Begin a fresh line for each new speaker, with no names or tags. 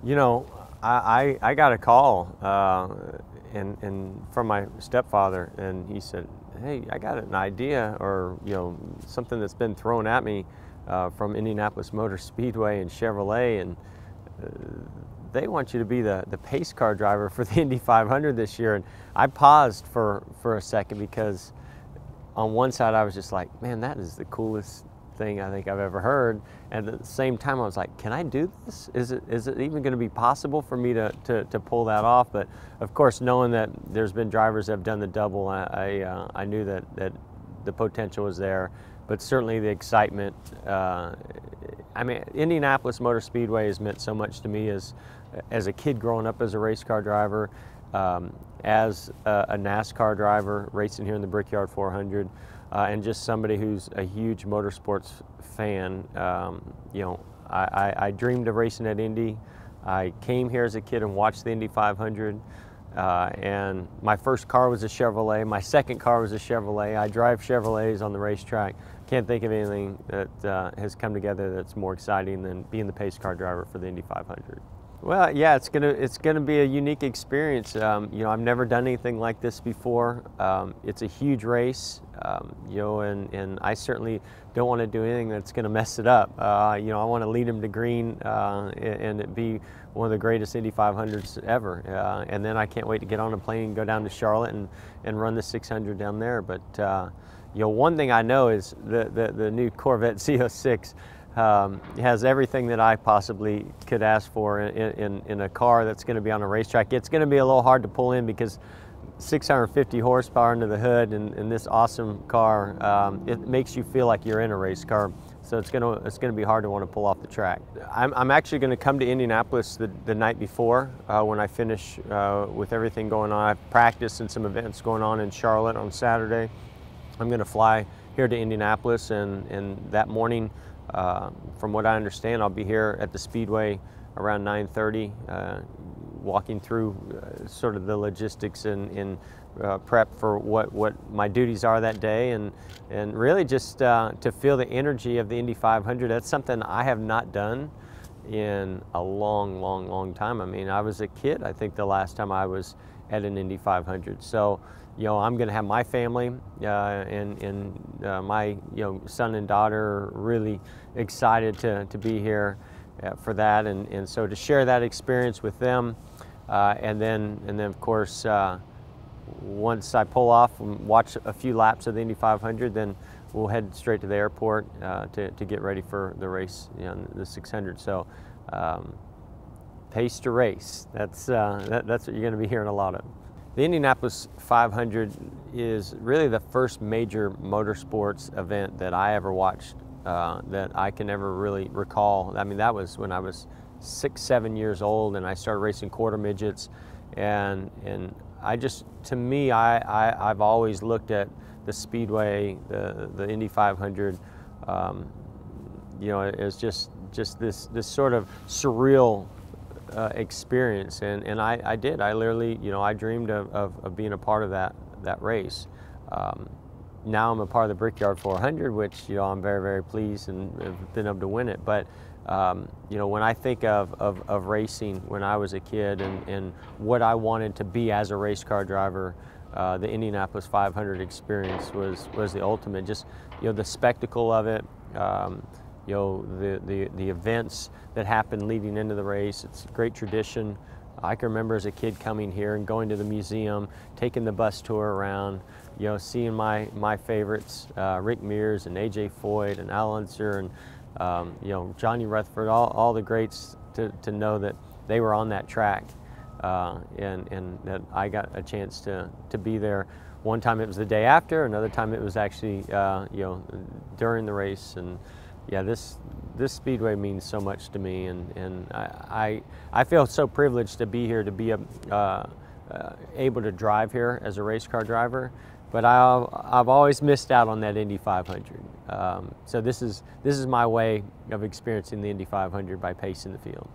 You know, I got a call and from my stepfather, and he said, "Hey, I got an idea, or something that's been thrown at me from Indianapolis Motor Speedway and Chevrolet, and uh, they want you to be the pace car driver for the Indy 500 this year." And I paused for a second because on one side I was just like, man, that is the coolest thing I think I've ever heard. And at the same time I was like, can I do this? Is it even going to be possible for me to pull that off? But of course, knowing that there's been drivers that have done the double, I knew that the potential was there. But certainly the excitement, I mean, Indianapolis Motor Speedway has meant so much to me as a kid growing up as a race car driver, as a NASCAR driver racing here in the Brickyard 400, and just somebody who's a huge motorsports fan. I dreamed of racing at Indy. I came here as a kid and watched the Indy 500. And my first car was a Chevrolet. My second car was a Chevrolet. I drive Chevrolets on the racetrack. Can't think of anything that has come together that's more exciting than being the pace car driver for the Indy 500. Well, yeah, it's gonna be a unique experience. I've never done anything like this before. It's a huge race, and I certainly don't want to do anything that's going to mess it up. I want to lead them to green and it be one of the greatest Indy 500s ever. And then I can't wait to get on a plane and go down to Charlotte and run the 600 down there. But one thing I know is the new Corvette Z06 has everything that I possibly could ask for in a car that's going to be on a racetrack. It's going to be a little hard to pull in because 650 horsepower under the hood and this awesome car, it makes you feel like you're in a race car. So it's gonna be hard to want to pull off the track. I'm actually going to come to Indianapolis the night before when I finish with everything going on. I have practice and some events going on in Charlotte on Saturday. I'm going to fly here to Indianapolis, and that morning, from what I understand, I'll be here at the Speedway around 9:30, walking through sort of the logistics and prep for what my duties are that day, and really just to feel the energy of the Indy 500. That's something I have not done in a long time. I mean, I was a kid, I think, the last time I was at an Indy 500. So, I'm going to have my family and my son and daughter really excited to be here for that, and so to share that experience with them, and then of course once I pull off and watch a few laps of the Indy 500, then we'll head straight to the airport to get ready for the race, the 600. So pace to race. That's what you're going to be hearing a lot of. The Indianapolis 500 is really the first major motorsports event that I ever watched that I can ever really recall. I mean, that was when I was 6-7 years old, and I started racing quarter midgets, and I just, to me, I've always looked at the Speedway, the Indy 500, as just this sort of surreal experience, and I did. I literally, I dreamed of being a part of that race. Now I'm a part of the Brickyard 400, which I'm very pleased and have been able to win it. But when I think of racing when I was a kid and what I wanted to be as a race car driver, the Indianapolis 500 experience was the ultimate. Just the spectacle of it. The events that happen leading into the race. It's a great tradition. I can remember as a kid coming here and going to the museum, taking the bus tour around, seeing my favorites, Rick Mears and AJ Foyt and Al Unser and Johnny Rutherford, all the greats, to know that they were on that track, and that I got a chance to be there. One time it was the day after, another time it was actually during the race. And yeah, this speedway means so much to me, and I feel so privileged to be here, to be able to drive here as a race car driver. But I've always missed out on that Indy 500. So this is my way of experiencing the Indy 500 by pacing the field.